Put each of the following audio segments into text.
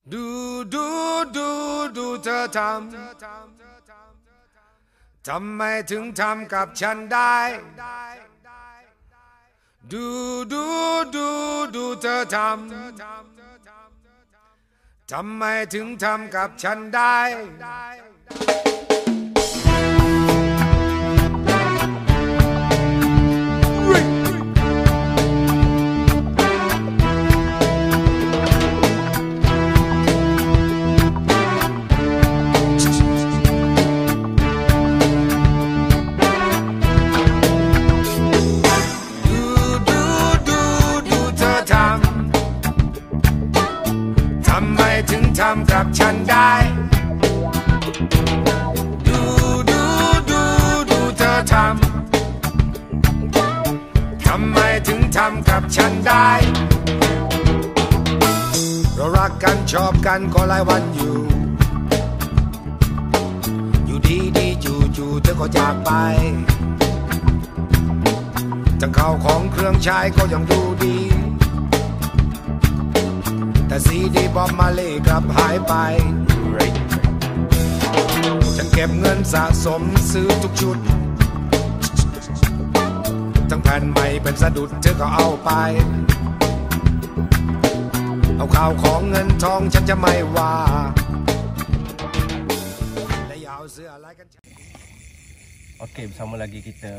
ดูเธอทำไมถึงทำกับฉันได้ดูเธอทำไมถึงทำกับฉันได้ทำกับฉันได้ดูเธอทำไมถึงทำกับฉันได้เรารักกันชอบกันก็หลายวันอยู่ดีจู่เธอก็จากไปทั้งข้าวของเครื่องใช้ก็ยังดูดีแต่ซีดีบอมมาเล่กลับหายไปฉันเก็บเงินสะสมซื้อทุกชุดทั้งแผ่นใหม่เป็นสะดุดเธอก็เอาไปเอาข่าวของเงินทองฉันจะไม่ว่าและอย่าเอาเสื้ออะไรกัน Okey, bersama lagi kita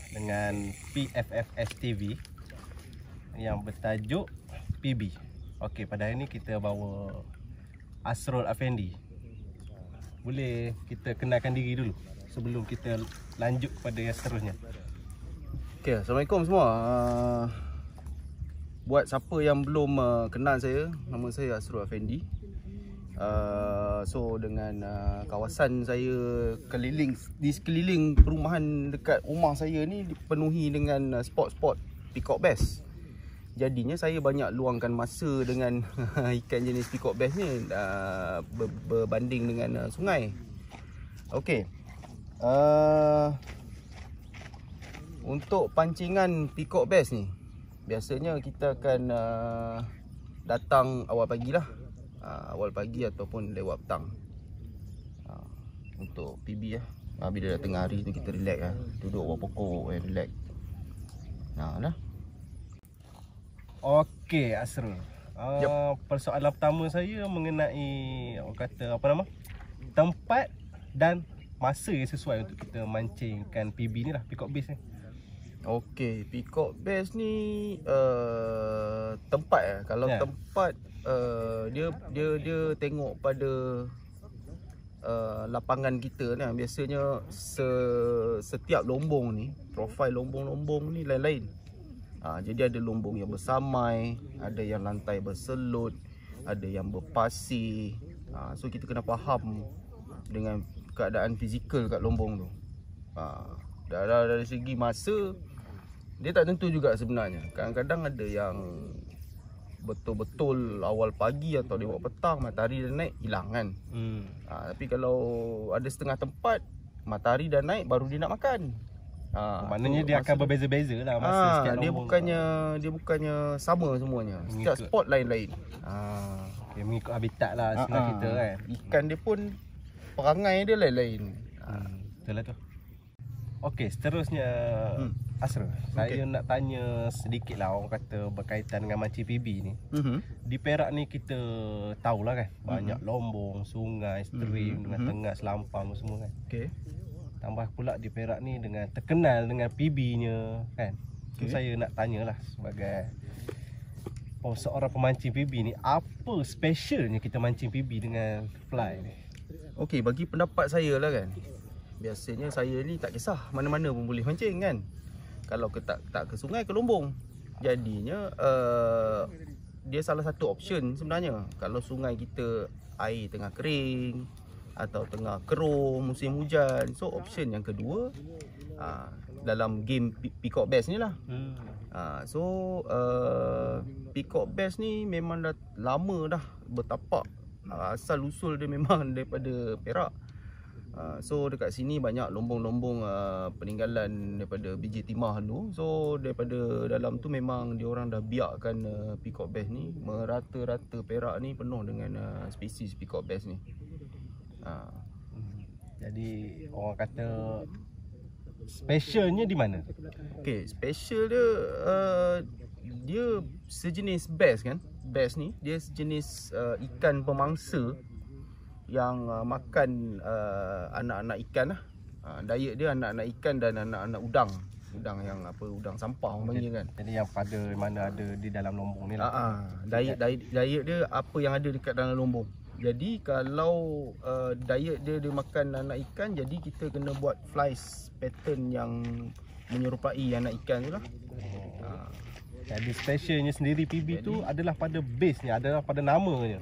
dengan PFFS TV yang bertajuk PB. Okey, pada hari ni kita bawa Asrul Afendi. Boleh kita kenalkan diri dulu sebelum kita lanjut pada yang seterusnya. Okey, Assalamualaikum semua. Buat siapa yang belum kenal saya, nama saya Asrul Afendi. So dengan kawasan saya di sekeliling perumahan dekat rumah saya ni dipenuhi dengan spot-spot peacock bass. Jadinya saya banyak luangkan masa dengan ikan jenis peacock bass ni berbanding dengan sungai. Okey. Untuk pancingan peacock bass ni biasanya kita akan datang awal pagi lah. Awal pagi ataupun lewat petang. Untuk PB lah. Bila dah tengah hari tu kita relax lah. Duduk bawah pokok relax. Dah. Okey, Asrul. Persoalan pertama saya mengenai tempat dan masa yang sesuai untuk kita mancingkan PB ni lah, peacock bass ni. Okey, peacock bass ni tempat kalau tempat dia tengok pada lapangan kita ni. Biasanya setiap lombong ni, profil lombong-lombong ni lain-lain. Jadi ada lombong yang bersamai, ada yang lantai berselut, ada yang berpasir. So kita kena faham dengan keadaan fizikal kat lombong tu. Dari segi masa dia tak tentu juga sebenarnya. Kadang-kadang ada yang betul-betul awal pagi atau lewat petang, matahari dah naik, hilang kan. Tapi kalau ada setengah tempat matahari dah naik baru dia nak makan. Maknanya dia akan berbeza-beza lah masa setiap lombong. Dia bukannya sama semuanya. Setiap spot lain-lain. Dia mengikut habitat lah sebenarnya kita kan. Ikan dia pun perangai dia lain-lain. Betul lah tu. Okey, seterusnya Asrul, saya nak tanya sedikit lah, orang kata berkaitan dengan mancing PB ni. Di Perak ni kita tahulah kan, banyak lombong, sungai, stream dengan tengah selampang semua kan. Okey. Tambah pula di Perak ni dengan terkenal dengan PB-nya kan. So saya nak tanyalah sebagai seorang pemancing PB ni, apa specialnya kita mancing PB dengan fly ni? Okey, bagi pendapat saya lah kan, biasanya saya ni tak kisah mana-mana pun boleh mancing kan. Kalau ke tak ke sungai, ke lombong. Jadinya dia salah satu option sebenarnya. Kalau sungai kita air tengah kering atau tengah keruh musim hujan, so option yang kedua dalam game peacock bass ni lah. Peacock bass ni memang dah lama dah bertapak. Asal usul dia memang daripada Perak. So dekat sini banyak lombong-lombong peninggalan daripada BJ Timah dulu. So daripada dalam tu memang diorang dah biarkan peacock bass ni merata-rata Perak ni penuh dengan spesies peacock bass ni. Jadi orang kata specialnya di mana? Okay, special dia dia sejenis bass kan. Bass ni dia sejenis ikan pemangsa yang makan anak-anak ikan lah. Diet dia anak-anak ikan dan anak-anak udang. Udang yang apa, udang sampah orang panggil kan. Jadi yang pada mana ada di dalam lombong ni lah. Diet dia apa yang ada dekat dalam lombong. Jadi kalau diet dia makan anak ikan, jadi kita kena buat flies pattern yang menyerupai anak ikan tu lah. Jadi specialnya sendiri PB tu adalah pada base ni, adalah pada namanya.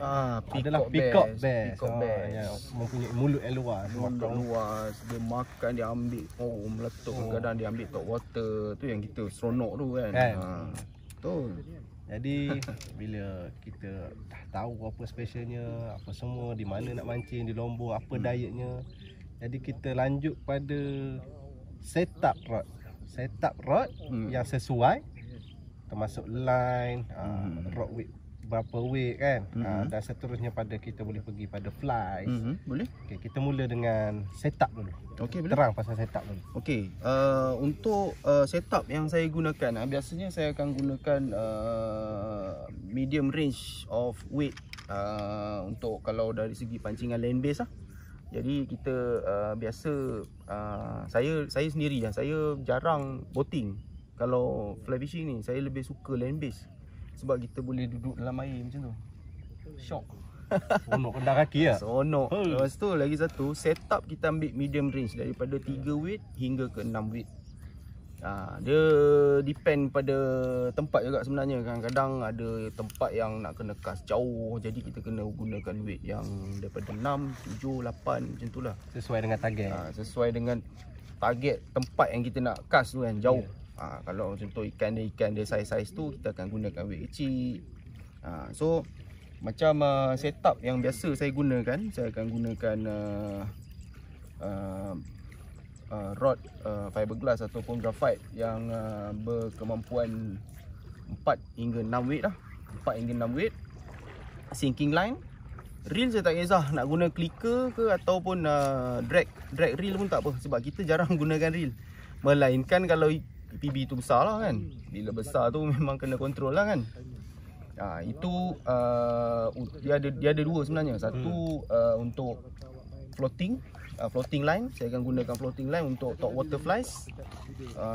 Adalah peacock bass. Peacock bass. Yang mempunyai mulut yang luas. Mulut luas, dia makan, dia ambil meletup, kadang dia ambil top water. Tu yang kita seronok tu kan. Betul. Jadi bila kita dah tahu apa specialnya, apa semua, di mana nak mancing, di lombong, apa dietnya, jadi kita lanjut pada setup rod. Setup rod yang sesuai, termasuk line, rod weight berapa weight kan, dan seterusnya pada kita boleh pergi pada flies. Boleh. Okay, kita mula dengan setup dulu. Okey, boleh. Terang pasal setup dulu. Okey, untuk setup yang saya gunakan, biasanya saya akan gunakan medium range of weight untuk kalau dari segi pancingan land base lah. Jadi kita biasa saya sendiri lah, saya jarang boating. Kalau fly fishing ni saya lebih suka land base sebab kita boleh duduk dalam air macam tu. Shock. Seronok kendar kaki lah. Seronok. Lepas tu lagi satu, setup kita ambil medium range daripada 3 weight hingga ke 6 weight. Dia depend pada tempat juga sebenarnya. Kadang-kadang ada tempat yang nak kena cast jauh, jadi kita kena gunakan weight yang daripada 6, 7, 8 macam tu lah. Sesuai dengan target. Sesuai dengan target tempat yang kita nak cast tu kan, jauh. Kalau contoh ikan dia saiz-saiz tu, kita akan gunakan weight kecil. So macam setup yang biasa saya gunakan, saya akan gunakan rod fiberglass ataupun graphite yang berkemampuan 4 hingga 6 weight lah. 4 hingga 6 weight. Sinking line. Reel saya tak kisah nak guna clicker ke ataupun drag reel pun tak apa, sebab kita jarang gunakan reel. Melainkan kalau PB tu besar lah kan. Bila besar tu memang kena kontrol lah kan. Itu dia ada dua sebenarnya. Satu untuk floating line, saya akan gunakan floating line untuk top water flies,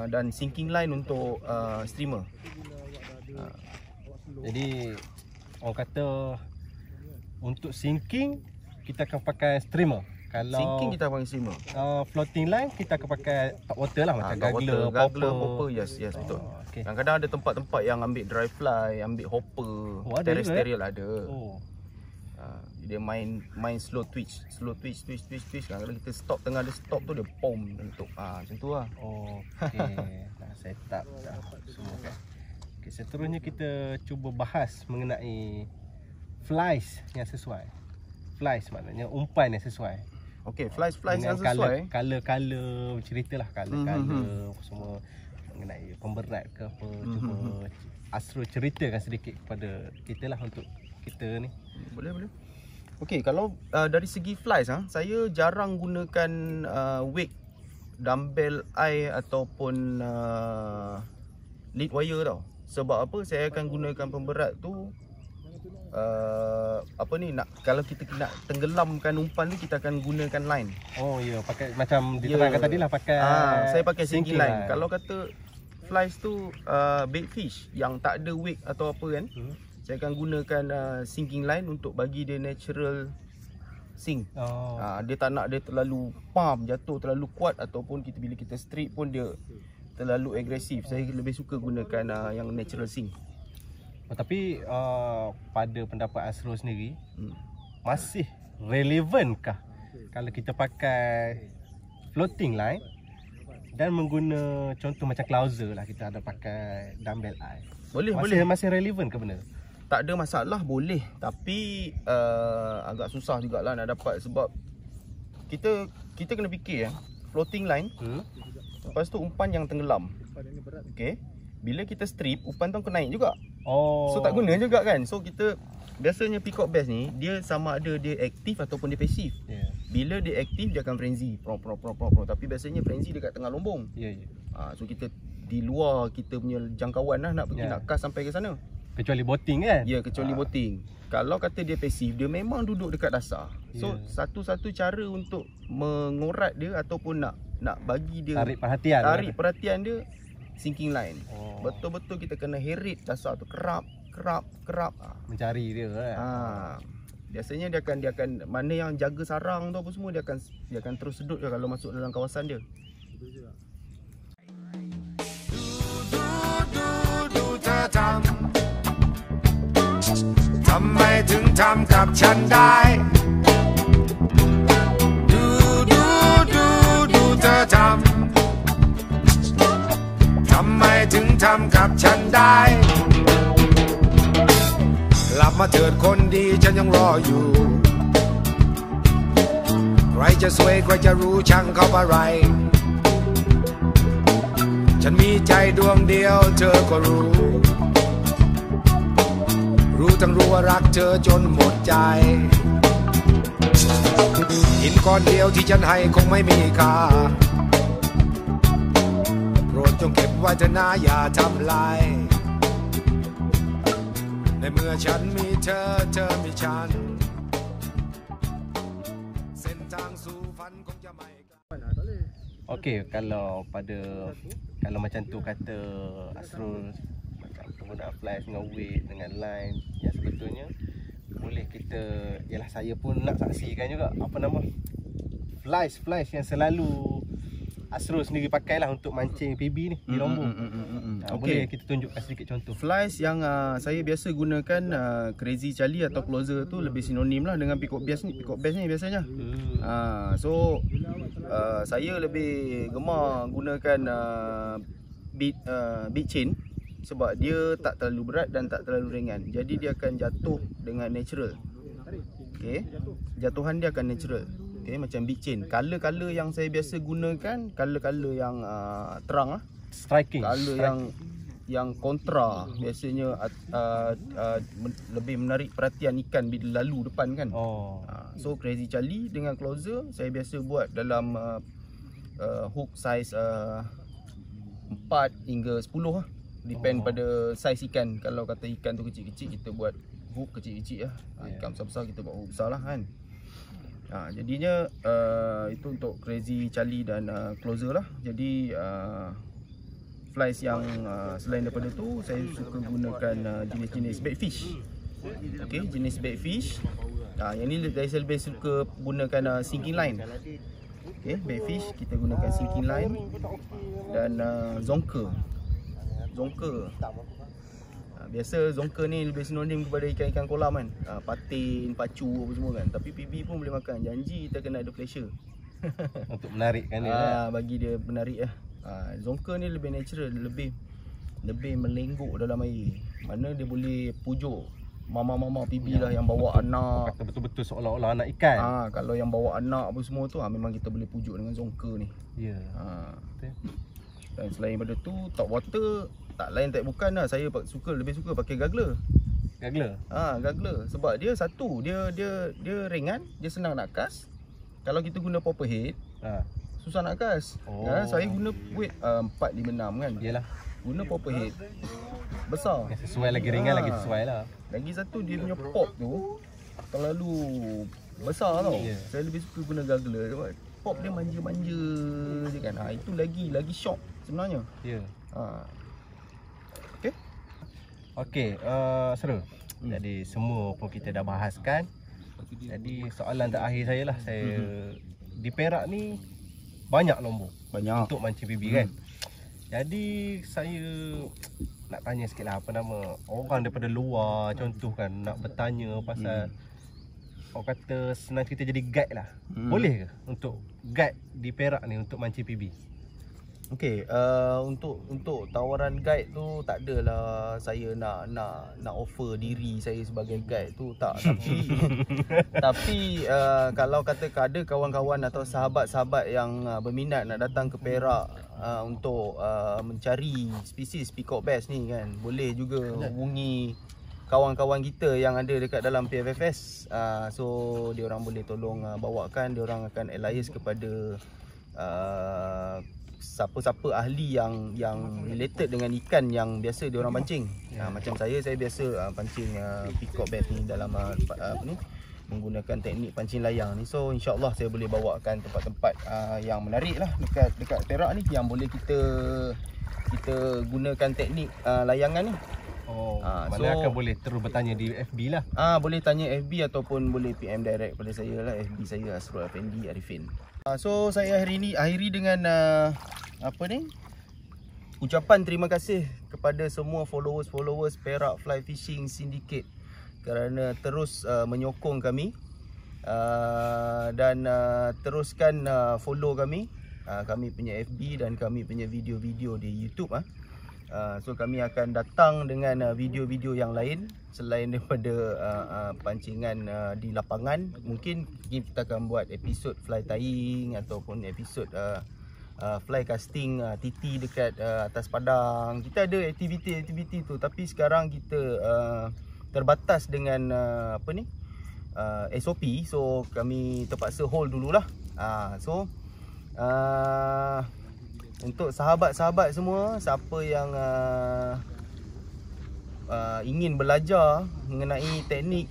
dan sinking line untuk streamer. Jadi orang kata untuk sinking kita akan pakai streamer. Kalau sinking kita pakai streamer. Floating line kita akan pakai top water lah, macam gagler, popper. Yes, betul. Okay. Kadang-kadang ada tempat-tempat yang ambil dry fly, ambil hopper, terrestrial ada. Dia main slow twitch. Kadang-kadang kita stop, tengah ada stop tu dia pom bentuk. Macam tu lah. Okey. Dah setup dah semua kan. Okey, seterusnya kita cuba bahas mengenai flies yang sesuai. Flies maknanya umpan yang sesuai. Okey, flies yang sesuai. Color ceritalah color semua mengenai pemberat ke apa. Cuba Asrul ceritakan sedikit kepada kita lah untuk kita ni. Boleh. Okey, kalau dari segi flies saya jarang gunakan weight dumbbell eye ataupun lead wire tau. Sebab apa? Saya akan gunakan pemberat tu kalau kita nak tenggelamkan umpan tu, kita akan gunakan line. Oh ya, pakai macam diterangkan tadi lah, pakai saya pakai sinking line. Kalau kata flies tu bait fish yang tak ada weight atau apa kan, saya akan gunakan sinking line untuk bagi dia natural sink. Dia tak nak dia terlalu pump, jatuh terlalu kuat, ataupun bila kita strip pun dia terlalu agresif. Saya lebih suka gunakan yang natural sink. Tapi pada pendapat Asrul sendiri, masih relevankah kalau kita pakai floating line dan mengguna contoh macam clouser lah, kita ada pakai dumbbell eye? Masih relevan ke benda? Tak ada masalah, boleh. Tapi agak susah jugalah nak dapat, sebab kita kena fikir floating line. Lepas tu umpan yang tenggelam. Okey. Bila kita strip, umpan tu akan naik juga. Oh. So tak guna juga kan. So kita biasanya peacock bass ni dia sama ada dia aktif ataupun dia pasif. Bila dia aktif dia akan frenzy. Tapi biasanya frenzy dekat tengah lombong. So kita di luar kita punya jangkauan lah nak pergi nak cast sampai ke sana. Kecuali boating kan? Ya, kecuali boating. Kalau kata dia pasif, dia memang duduk dekat dasar. So satu-satu cara untuk mengorat dia ataupun nak bagi dia tarik perhatian dia sinking line. Betul-betul kita kena herit dasar tu kerap. Mencari dia kan. Biasanya dia akan mana yang jaga sarang tu apa semua dia akan terus sedut je kalau masuk dalam kawasan dia.ทำไมถึงทำกับฉันได้ดูเธอทำไมถึงทำกับฉันได้กลับมาเถิดคนดีฉันยังรออยู่ใครจะสวยใครจะรู้ช่างเขาอะไรฉันมีใจดวงเดียวเธอก็รู้ทั้งรู้ว่ารักเธอจนหมดใจหินก้อนเดียวที่ฉันให้คงไม่มีค่าโปรดจงเก็บไว้เถอะนะอย่าทำลายในเมื่อฉันมีเธอมีฉันเส้นทางสู่ฝันคงจะไม่ไกล Okey, kalau macam tu kata Asrul penggunaan flash dengan weight dengan line yang sebetulnya boleh kita, ialah saya pun nak saksikan juga apa nama flash yang selalu Asrul sendiri pakailah untuk mancing PB ni di lombong. Boleh kita tunjukkan sedikit contoh. Flash yang saya biasa gunakan Crazy Charlie atau Closer tu lebih sinonim lah dengan peacock bass ni biasanya. So saya lebih gemar gunakan beat chain sebab dia tak terlalu berat dan tak terlalu ringan. Jadi dia akan jatuh dengan natural. Okey, jatuhan dia akan natural. Okey, macam beat chain. Color yang saya biasa gunakan color yang terang lah. Striking. Color yang kontra biasanya lebih menarik perhatian ikan bila lalu depan kan. So Crazy Charlie dengan Closer saya biasa buat dalam hook size 4 hingga 10 lah. Depend pada saiz ikan. Kalau kata ikan tu kecil-kecil kita buat hook kecil-kecil lah. Ikan besar-besar kita buat hook besar lah kan. Jadinya itu untuk Crazy Charlie dan Closer lah. Jadi flies yang selain daripada tu saya suka gunakan jenis-jenis baitfish. Okey, jenis baitfish. Yang ni saya lebih suka gunakan sinking line. Okey, baitfish kita gunakan sinking line dan zonker. Biasa zonker ni lebih sinonim kepada ikan-ikan kolam kan. Patin, pacu apa semua kan. Tapi PB pun boleh makan. Janji kita kena ada pressure untuk menarikkan dia. Bagi dia menarik lah. Zonker ni lebih natural, lebih melengguk dalam air. Mana dia boleh pujuk mama-mama PB lah yang bawa anak. Betul-betul seolah-olah anak ikan. Kalau yang bawa anak apa semua tu memang kita boleh pujuk dengan zonker ni. Ya. Dan selain daripada tu top water tak lain tak bukan lah, saya lebih suka pakai gagler. Gagler sebab dia satu, dia ringan, dia senang nak cast. Kalau kita guna popper head susah nak cast. Saya guna weight 456 kan. Yalah. Guna popper head besar. Sesuai lagi ringan lagi sesuai lah. Lagi satu dia punya pop tu terlalu besar tau. Saya lebih suka guna gagler sebab pop dia manja-manja je kan. Itu lagi shock sebenarnya. Okey, seru. Jadi semua pun kita dah bahaskan. Jadi soalan terakhir saya lah. Di Perak ni banyak lombong untuk mancing PB kan. Jadi saya nak tanya sikit lah, apa nama orang daripada luar contoh kan nak bertanya pasal orang kata senang cerita jadi guide lah. Boleh ke untuk guide di Perak ni untuk mancing PB? Okey, untuk tawaran guide tu tak adalah saya nak offer diri saya sebagai guide tu, tak. Tapi kalau kata ada kawan-kawan atau sahabat-sahabat yang berminat nak datang ke Perak untuk mencari spesies peacock bass ni kan, boleh juga hubungi kawan-kawan kita yang ada dekat dalam PFFS. So diorang boleh tolong bawakan, diorang akan alias kepada siapa-siapa ahli yang related dengan ikan yang biasa diorang pancing. Macam saya biasa pancing peacock bass ni dalam menggunakan teknik pancing layang ni. So insya-Allah saya boleh bawakan tempat-tempat yang menarik lah dekat Perak ni yang boleh kita gunakan teknik layangan ni. Mana akan boleh terus bertanya di FB lah. Boleh tanya FB ataupun boleh PM direct pada saya lah. FB saya Asrul Afendi Arifin. So saya akhiri dengan ucapan terima kasih kepada semua followers Perak Fly Fishing Syndicate kerana terus menyokong kami dan teruskan follow kami punya FB dan kami punya video-video di YouTube. So kami akan datang dengan video-video yang lain selain daripada pancingan di lapangan. Mungkin kita akan buat episod fly tying ataupun episod fly casting TT dekat atas padang. Kita ada aktiviti-aktiviti tu, tapi sekarang kita terbatas dengan SOP. So kami terpaksa hold dululah. Untuk sahabat-sahabat semua, siapa yang ingin belajar mengenai teknik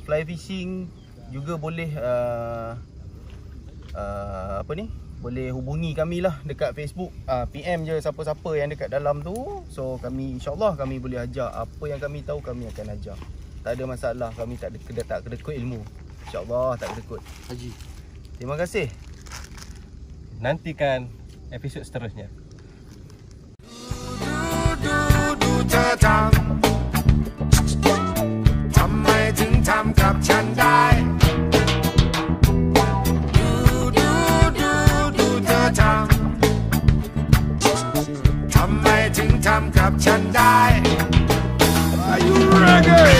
fly fishing, juga boleh boleh hubungi kami lah dekat Facebook. PM je siapa-siapa yang dekat dalam tu. So kami insya-Allah kami boleh ajar apa yang kami tahu, kami akan ajar. Tak ada masalah, kami tak kedekut ilmu. Insya-Allah tak kedekut. Haji. Terima kasih. Nantikan episod seterusnya. Are you ready?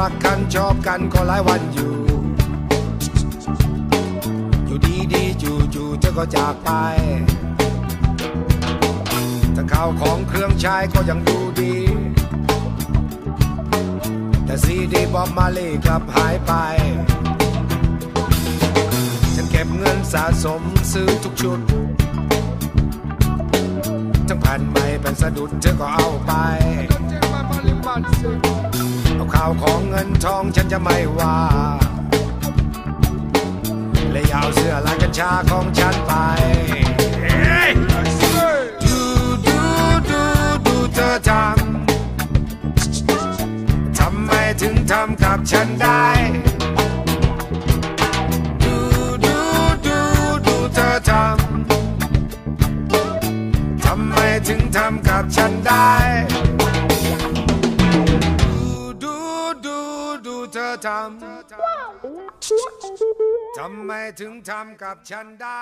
รักกันชอบกันก็หลายวันอยู่ดีๆจู่ๆเธอก็จากไปแต่ข้าวของเครื่องใช้ก็ยังดูดีแต่ซีดีบ๊อบมาลีกลับหายไปฉันเก็บเงินสะสมซื้อทุกชุดทั้งแผ่นใหม่แผ่นสะดุดเธอก็เอาไปเอาข่าวของเงินทองฉันจะไม่ว่าและยาวเสื้อลายกัญชาของฉันไปดูเธอทำไมถึงทำกับฉันได้ดูเธอทำไมถึงทำกับฉันได้ดูเธอทำไมถึงทำกับฉันได้